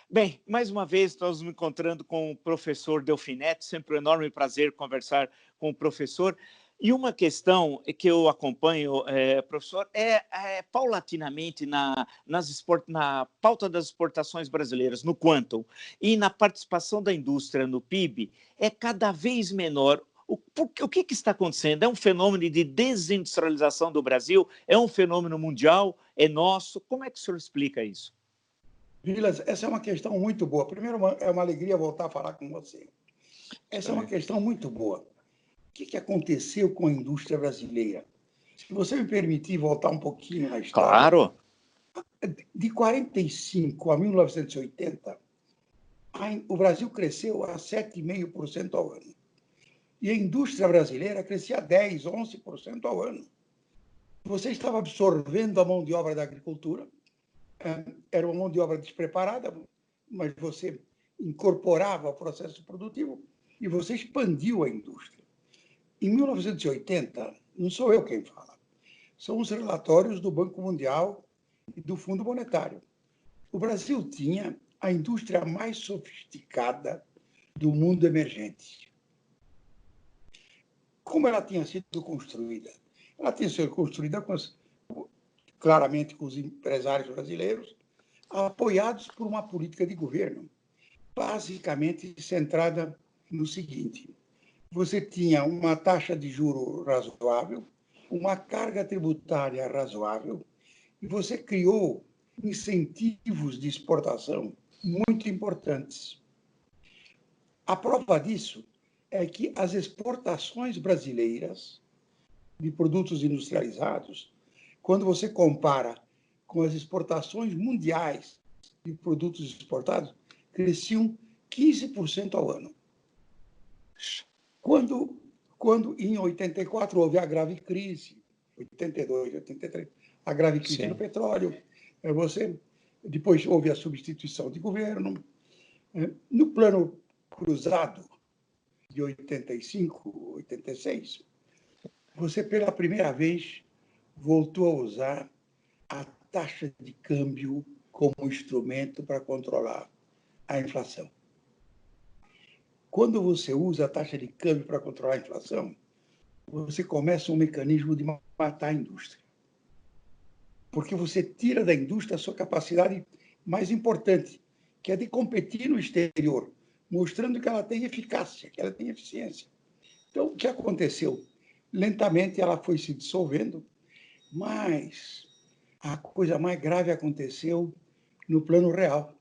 Bem, mais uma vez estamos nos encontrando com o professor Delfinetti, sempre um enorme prazer conversar com o professor. E uma questão que eu acompanho, professor, paulatinamente na pauta das exportações brasileiras, no Quantum, e na participação da indústria no PIB, é cada vez menor. O que está acontecendo? É um fenômeno de desindustrialização do Brasil? É um fenômeno mundial? É nosso? Como é que o senhor explica isso? Vilas, essa é uma questão muito boa. Primeiro, é uma alegria voltar a falar com você. Essa é uma questão muito boa. O que aconteceu com a indústria brasileira? Se você me permitir voltar um pouquinho na história. Claro. De 45 a 1980, o Brasil cresceu a 7,5% ao ano. E a indústria brasileira crescia a 10%, 11% ao ano. Você estava absorvendo a mão de obra da agricultura, era uma mão de obra despreparada, mas você incorporava o processo produtivo e você expandiu a indústria. Em 1980, não sou eu quem fala, são os relatórios do Banco Mundial e do Fundo Monetário. O Brasil tinha a indústria mais sofisticada do mundo emergente. Como ela tinha sido construída? Ela tinha sido construída claramente com os empresários brasileiros, apoiados por uma política de governo, basicamente centrada no seguinte: você tinha uma taxa de juro razoável, uma carga tributária razoável, e você criou incentivos de exportação muito importantes. A prova disso é que as exportações brasileiras de produtos industrializados, quando você compara com as exportações mundiais de produtos exportados, cresciam 15% ao ano. Quando em 84 houve a grave crise, 82, 83, a grave crise no petróleo, depois houve a substituição de governo. No plano cruzado de 85, 86, você pela primeira vez voltou a usar a taxa de câmbio como instrumento para controlar a inflação. Quando você usa a taxa de câmbio para controlar a inflação, você começa um mecanismo de matar a indústria. Porque você tira da indústria a sua capacidade mais importante, que é de competir no exterior, mostrando que ela tem eficácia, que ela tem eficiência. Então, o que aconteceu? Lentamente ela foi se dissolvendo, mas a coisa mais grave aconteceu no plano real.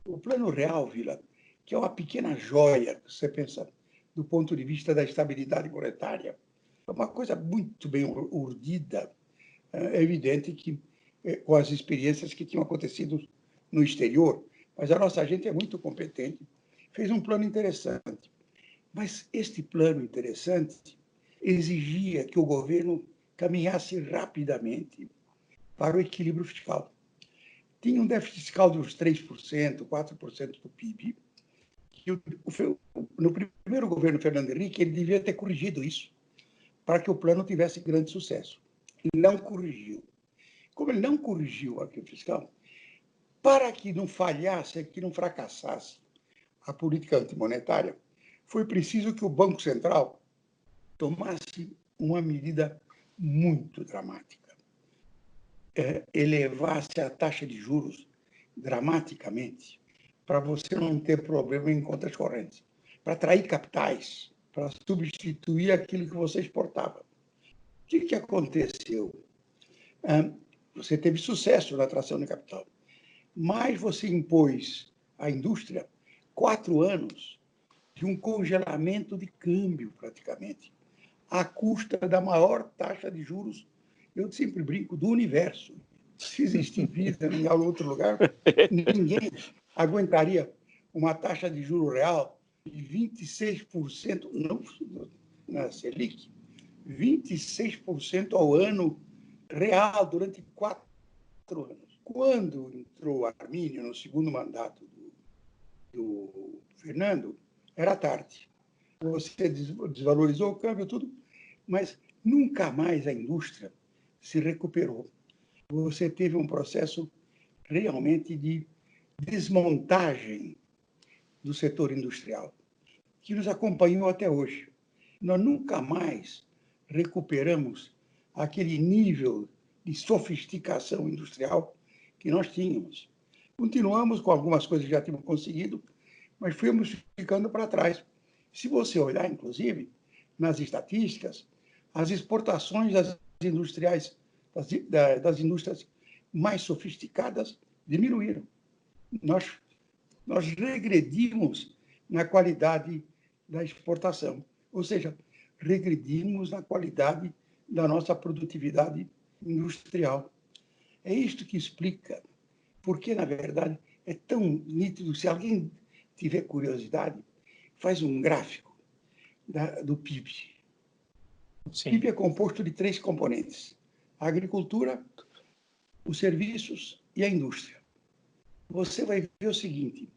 O plano real, Vila, que é uma pequena joia, você pensa, do ponto de vista da estabilidade monetária, é uma coisa muito bem urdida. É evidente que, com as experiências que tinham acontecido no exterior, mas a nossa gente é muito competente, fez um plano interessante. Mas este plano interessante exigia que o governo caminhasse rapidamente para o equilíbrio fiscal. Tinha um déficit fiscal de uns 3%, 4% do PIB, que no primeiro governo Fernando Henrique ele devia ter corrigido isso, para que o plano tivesse grande sucesso. Ele não corrigiu. Como ele não corrigiu o equilíbrio fiscal, para que não falhasse, que não fracassasse a política antimonetária, foi preciso que o Banco Central tomasse uma medida muito dramática. Elevasse a taxa de juros dramaticamente, para você não ter problema em contas correntes, para atrair capitais, para substituir aquilo que você exportava. O que aconteceu? Você teve sucesso na atração de capital, mas você impôs à indústria 4 anos de um congelamento de câmbio, praticamente, à custa da maior taxa de juros, eu sempre brinco, do universo. Se existir vida em algum outro lugar, ninguém aguentaria uma taxa de juro real de 26%, não na Selic, 26% ao ano real durante 4 anos. Quando entrou Armínio no segundo mandato do Fernando, era tarde. Você desvalorizou o câmbio, tudo, mas nunca mais a indústria se recuperou. Você teve um processo realmente de desmontagem do setor industrial, que nos acompanhou até hoje. Nós nunca mais recuperamos aquele nível de sofisticação industrial que nós tínhamos. Continuamos com algumas coisas que já tínhamos conseguido, mas fomos ficando para trás. Se você olhar, inclusive, nas estatísticas, as exportações das indústrias mais sofisticadas diminuíram. Nós regredimos na qualidade da exportação, ou seja, regredimos na qualidade da nossa produtividade industrial. É isto que explica porque, na verdade, é tão nítido. Se alguém tiver curiosidade, faz um gráfico do PIB. Sim. O PIB é composto de 3 componentes: a agricultura, os serviços e a indústria. Você vai ver o seguinte: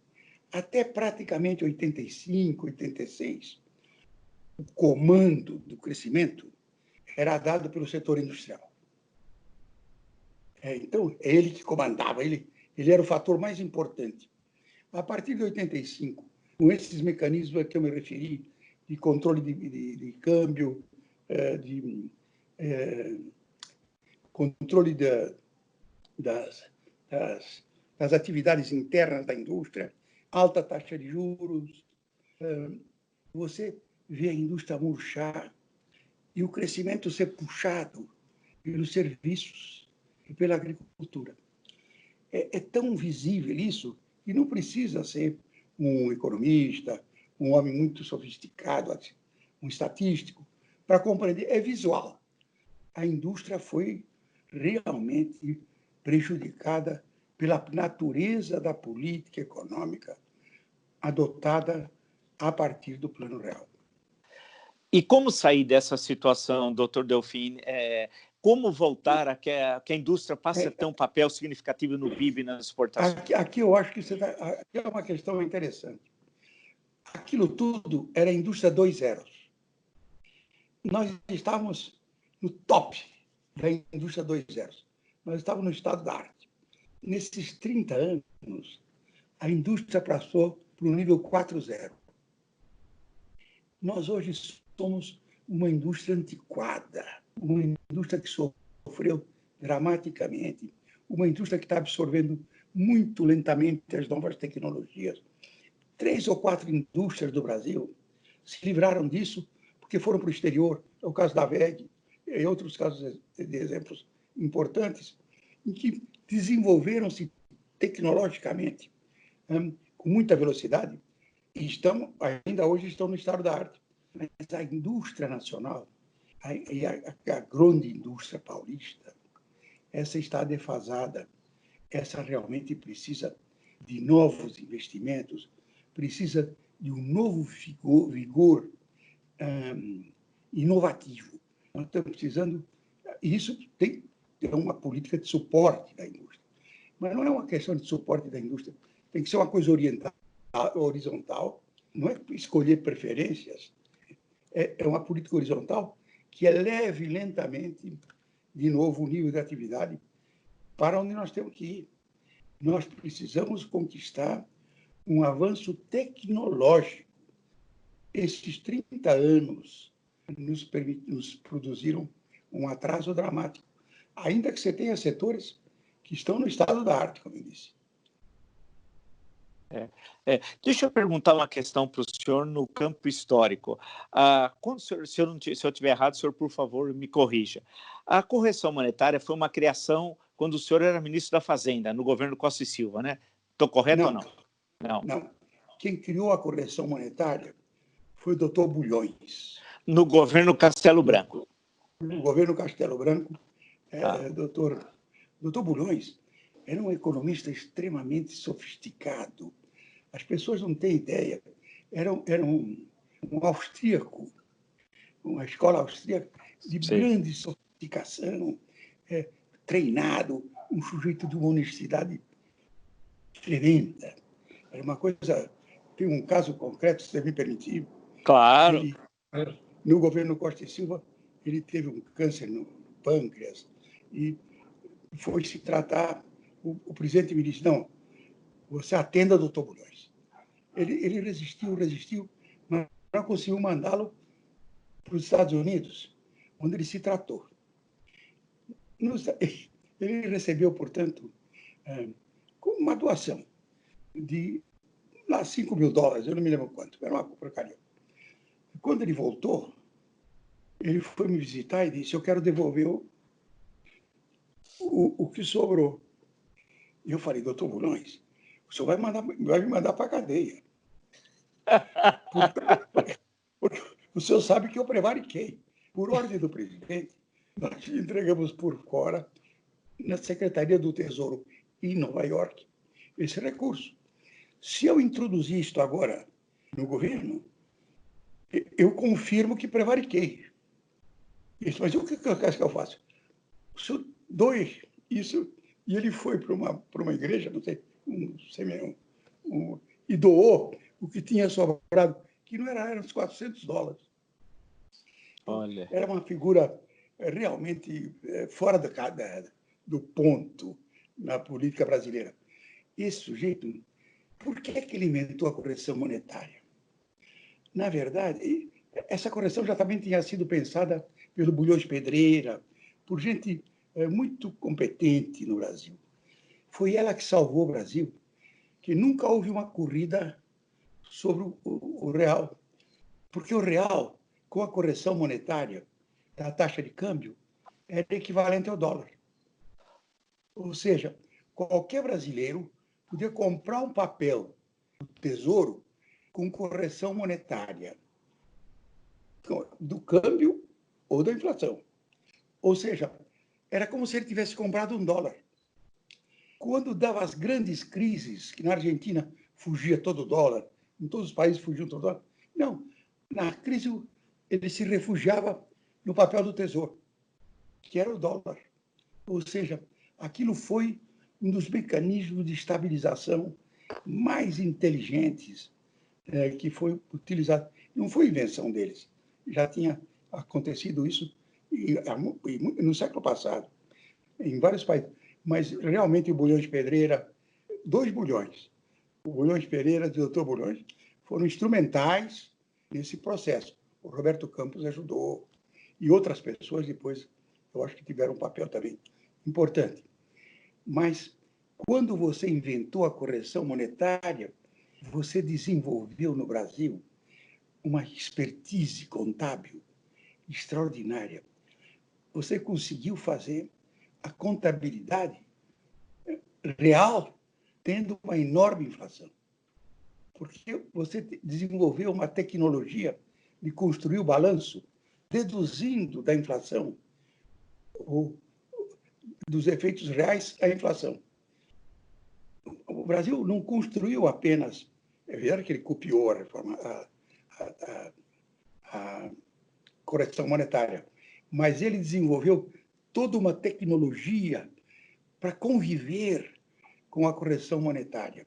até praticamente 85, 86, o comando do crescimento era dado pelo setor industrial. Então, é ele que comandava, ele era o fator mais importante. A partir de 85, com esses mecanismos a que eu me referi, de controle de câmbio, controle das atividades internas da indústria, alta taxa de juros, você vê a indústria murchar e o crescimento ser puxado pelos serviços e pela agricultura. É tão visível isso que não precisa ser um economista, um homem muito sofisticado, um estatístico, para compreender. É visual. A indústria foi realmente prejudicada pela natureza da política econômica adotada a partir do Plano Real. E como sair dessa situação, doutor Delfim? Como voltar a que a indústria passe a ter um papel significativo no PIB e nas exportações? Aqui eu acho que aqui é uma questão interessante. Aquilo tudo era a indústria 2.0. Nós estávamos no top da indústria 2.0. Nós estávamos no estado da arte. Nesses 30 anos, a indústria passou para o nível 4.0. Nós hoje somos uma indústria antiquada, uma indústria que sofreu dramaticamente, uma indústria que está absorvendo muito lentamente as novas tecnologias. 3 ou 4 indústrias do Brasil se livraram disso porque foram para o exterior. É o caso da WEG e outros casos de exemplos importantes, em que desenvolveram-se tecnologicamente com muita velocidade e ainda hoje estão no estado da arte. Mas a indústria nacional, a grande indústria paulista, essa está defasada. Essa realmente precisa de novos investimentos, precisa de um novo vigor inovativo. Nós estamos precisando. Isso é uma política de suporte da indústria. Mas não é uma questão de suporte da indústria. Tem que ser uma coisa horizontal, não é escolher preferências. É uma política horizontal que eleve lentamente, de novo, o nível de atividade para onde nós temos que ir. Nós precisamos conquistar um avanço tecnológico. Esses 30 anos nos produziram um atraso dramático, ainda que você tenha setores que estão no estado da arte, como eu disse. Deixa eu perguntar uma questão para o senhor no campo histórico. Se eu estiver errado, o senhor, por favor, me corrija. A correção monetária foi uma criação quando o senhor era ministro da Fazenda, no governo Costa e Silva, né? Estou correto ou não? Não. Quem criou a correção monetária foi o doutor Bulhões. No governo Castelo Branco. No governo Castelo Branco, doutor Bulhões era um economista extremamente sofisticado. As pessoas não têm ideia. Era um austríaco, uma escola austríaca de grande sofisticação, treinado, um sujeito de uma honestidade tremenda. Era uma coisa... Tem um caso concreto, se você me permitir. Claro. No governo Costa e Silva, ele teve um câncer no pâncreas e foi se tratar. O presidente me disse: não, você atenda doutor Bulhões. Ele resistiu, mas não conseguiu mandá-lo para os Estados Unidos, onde ele se tratou. Ele recebeu, portanto, como uma doação de lá, $5.000, eu não me lembro quanto, era uma porcaria. Quando ele voltou, ele foi me visitar e disse: eu quero devolver o que sobrou. E eu falei: doutor Bulhões, o senhor vai me mandar para a cadeia. Porque o senhor sabe que eu prevariquei. Por ordem do presidente, nós entregamos por fora, na Secretaria do Tesouro em Nova York, esse recurso. Se eu introduzir isto agora no governo, eu confirmo que prevariquei. Isso, mas o que eu faço? O senhor doe isso. E ele foi para uma igreja, não sei, e doou o que tinha sobrado, que não eram uns $400. Olha. Era uma figura realmente fora do ponto na política brasileira. Esse sujeito, por que ele inventou a correção monetária? Na verdade, essa correção já também tinha sido pensada pelo Bulhões Pedreira, por gente muito competente no Brasil. Foi ela que salvou o Brasil, que nunca houve uma corrida sobre o real, porque o real, com a correção monetária da taxa de câmbio, era equivalente ao dólar. Ou seja, qualquer brasileiro podia comprar um papel do Tesouro com correção monetária do câmbio ou da inflação. Ou seja, era como se ele tivesse comprado $1. Quando dava as grandes crises, que na Argentina fugia todo o dólar, em todos os países fugiam todo o dólar, não. Na crise, ele se refugiava no papel do Tesouro, que era o dólar. Ou seja, aquilo foi um dos mecanismos de estabilização mais inteligentes que foi utilizado. Não foi invenção deles, já tinha acontecido isso no século passado, em vários países. Mas, realmente, o Bulhões Pedreira, 2 Bulhões, o Bulhões Pedreira e o doutor Bulhões, foram instrumentais nesse processo. O Roberto Campos ajudou, e outras pessoas depois, eu acho que tiveram um papel também importante. Mas, quando você inventou a correção monetária, você desenvolveu no Brasil uma expertise contábil extraordinária. Você conseguiu fazer a contabilidade real, tendo uma enorme inflação. Porque você desenvolveu uma tecnologia de construir o balanço, deduzindo da inflação, ou dos efeitos reais à inflação. O Brasil não construiu apenas, é verdade que ele copiou a correção monetária, mas ele desenvolveu toda uma tecnologia para conviver com a correção monetária.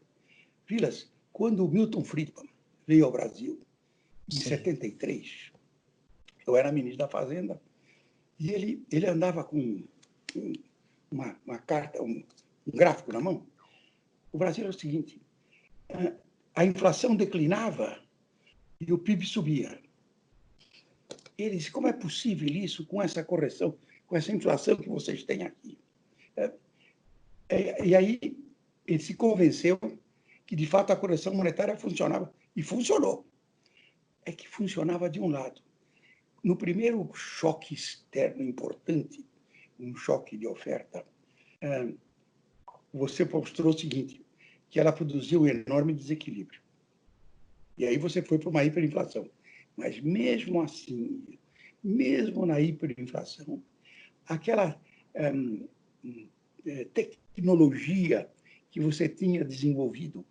Vilas, quando o Milton Friedman veio ao Brasil, em 73, eu era ministro da Fazenda, e ele andava com uma carta, um gráfico na mão. O Brasil era o seguinte: a inflação declinava e o PIB subia. Ele disse: como é possível isso com essa correção, com essa inflação que vocês têm aqui? E aí ele se convenceu que, de fato, a correção monetária funcionava. E funcionou. É que funcionava de um lado. No primeiro choque externo importante, um choque de oferta, você mostrou o seguinte, que ela produziu um enorme desequilíbrio. E aí você foi para uma hiperinflação. Mas mesmo assim, mesmo na hiperinflação, aquela tecnologia que você tinha desenvolvido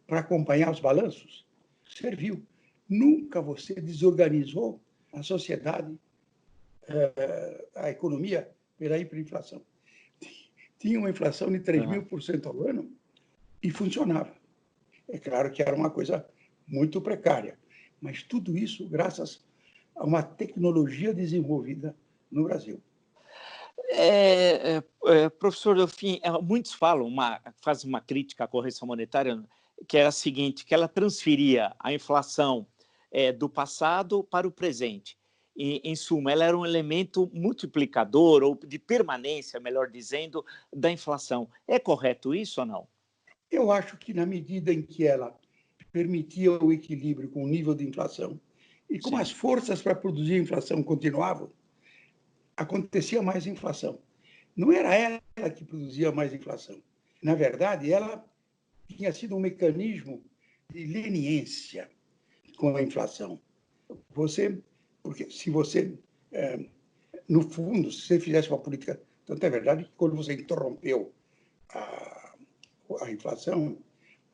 para acompanhar os balanços serviu. Nunca você desorganizou a sociedade, a economia, pela hiperinflação. Tinha uma inflação de 3.000% ao ano e funcionava. É claro que era uma coisa muito precária, mas tudo isso graças a uma tecnologia desenvolvida no Brasil. Professor Delfim, muitos fazem uma crítica à correção monetária, que era a seguinte, que ela transferia a inflação do passado para o presente. Em suma, ela era um elemento multiplicador, ou de permanência, melhor dizendo, da inflação. É correto isso ou não? Eu acho que, na medida em que ela permitia o equilíbrio com o nível de inflação, e como as forças para produzir inflação continuavam, acontecia mais inflação. Não era ela que produzia mais inflação. Na verdade, ela tinha sido um mecanismo de leniência com a inflação. Porque se você, no fundo, se você fizesse uma política... Tanto é verdade que quando você interrompeu a inflação,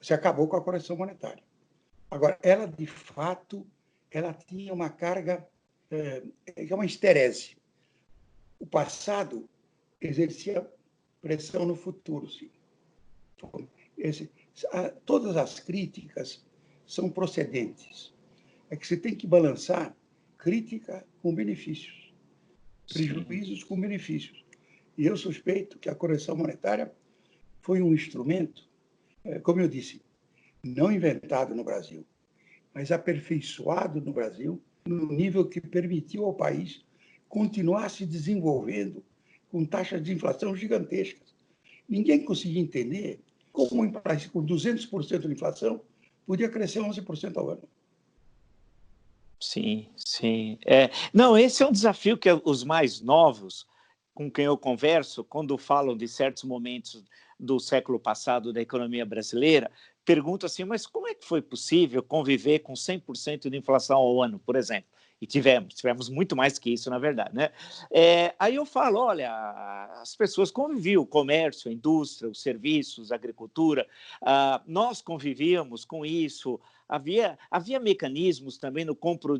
você acabou com a correção monetária. Agora, ela, de fato, ela tinha uma carga, é uma esterese. O passado exercia pressão no futuro, sim. Todas as críticas são procedentes. É que você tem que balançar crítica com benefícios, prejuízos com benefícios. E eu suspeito que a correção monetária foi um instrumento, como eu disse, não inventado no Brasil, mas aperfeiçoado no Brasil, no nível que permitiu ao país continuar se desenvolvendo com taxas de inflação gigantescas. Ninguém conseguia entender como um país com 200% de inflação podia crescer 11% ao ano. Sim, sim. Não, esse é um desafio que os mais novos, com quem eu converso, quando falam de certos momentos do século passado da economia brasileira, perguntam assim, mas como é que foi possível conviver com 100% de inflação ao ano, por exemplo? E tivemos muito mais que isso, na verdade, né? Aí eu falo, olha, as pessoas conviviam, o comércio, a indústria, os serviços, a agricultura, nós convivíamos com isso, havia mecanismos também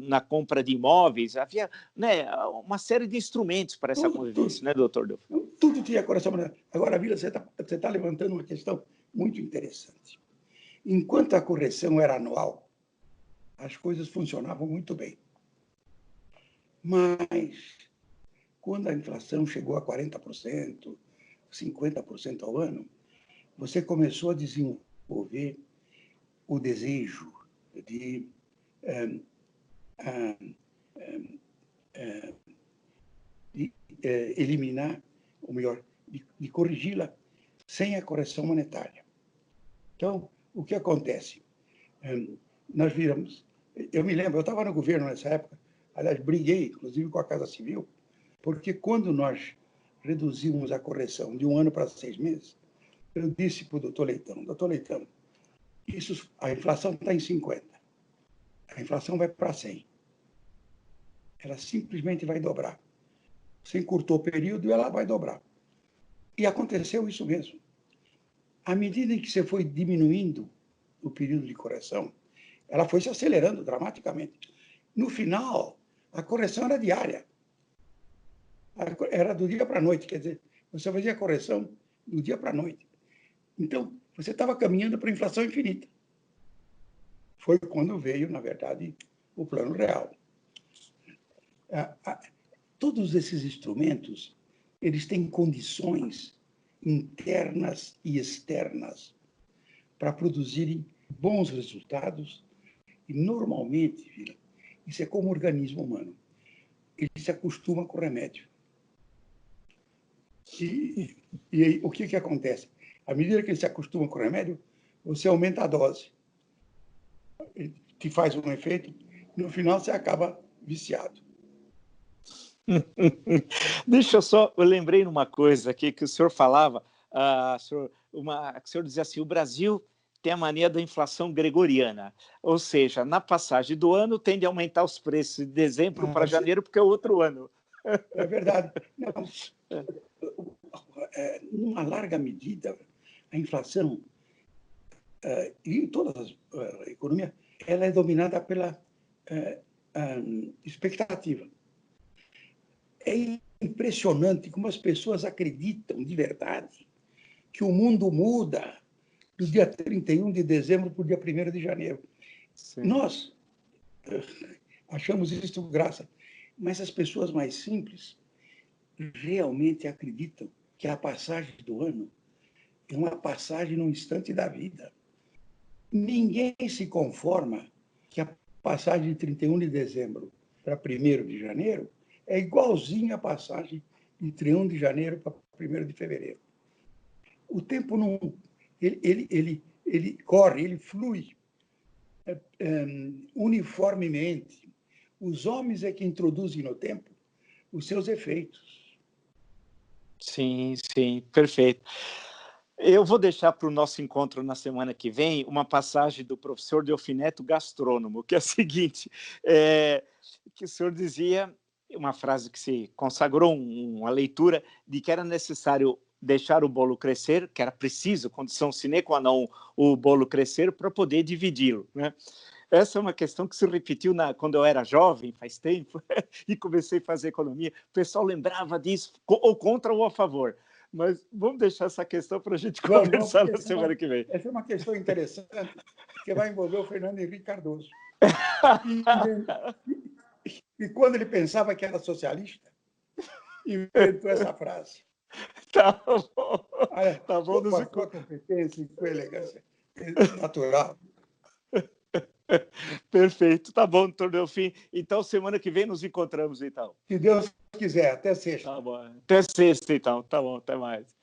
na compra de imóveis, havia, né, uma série de instrumentos para essa convivência, né, doutor Delfim? Tudo tinha correção monetária. Agora, Vila, você tá levantando uma questão muito interessante. Enquanto a correção era anual, as coisas funcionavam muito bem. Mas, quando a inflação chegou a 40%, 50% ao ano, você começou a desenvolver o desejo de eliminar, ou melhor, de corrigi-la sem a correção monetária. Então, o que acontece? Nós viramos... Eu me lembro, eu estava no governo nessa época, aliás, briguei, inclusive, com a Casa Civil, porque quando nós reduzimos a correção de 1 ano para 6 meses, eu disse para o doutor Leitão, a inflação está em 50, a inflação vai para 100. Ela simplesmente vai dobrar. Você encurtou o período e ela vai dobrar. E aconteceu isso mesmo. À medida em que você foi diminuindo o período de correção, ela foi se acelerando dramaticamente. No final, a correção era diária. Era do dia para a noite, quer dizer, você fazia a correção do dia para a noite. Então, você estava caminhando para a inflação infinita. Foi quando veio, na verdade, o Plano Real. Todos esses instrumentos, eles têm condições internas e externas para produzirem bons resultados e, normalmente, isso é como o organismo humano. Ele se acostuma com o remédio. E aí, o que acontece? À medida que ele se acostuma com o remédio, você aumenta a dose. Ele te faz um efeito, no final você acaba viciado. Eu lembrei de uma coisa aqui que o senhor falava, o senhor dizia assim, o Brasil tem a mania da inflação gregoriana, ou seja, na passagem do ano tende a aumentar os preços de dezembro para janeiro, porque é outro ano. É verdade. Não, numa larga medida, a inflação, e em todas as economias, ela é dominada pela expectativa. É impressionante como as pessoas acreditam de verdade que o mundo muda do dia 31 de dezembro para o dia 1º de janeiro. Sim. Nós achamos isso graça, mas as pessoas mais simples realmente acreditam que a passagem do ano é uma passagem no instante da vida. Ninguém se conforma que a passagem de 31 de dezembro para 1º de janeiro é igualzinha à passagem de 31 de janeiro para 1º de fevereiro. O tempo não... Ele corre, ele flui uniformemente. Os homens é que introduzem no tempo os seus efeitos. Sim, sim, perfeito. Eu vou deixar para o nosso encontro na semana que vem uma passagem do professor Delfineto, gastrônomo, que é a seguinte, que o senhor dizia, uma frase que se consagrou, uma leitura, de que era necessário deixar o bolo crescer, que era preciso, condição sine qua non, o bolo crescer para poder dividi-lo, né? Essa é uma questão que se repetiu quando eu era jovem, faz tempo, e comecei a fazer economia. O pessoal lembrava disso, ou contra ou a favor. Mas vamos deixar essa questão para a gente conversar na semana que vem. Essa é uma questão interessante, que vai envolver o Fernando Henrique Cardoso. E quando ele pensava que era socialista, inventou essa frase. Tá bom. Tá bom. Com a sua competência e com a elegância natural. Perfeito. Tá bom, doutor Delfim. Então, semana que vem nos encontramos, então. Se Deus quiser, até sexta. Tá bom. Até sexta, então. Tá bom, até mais.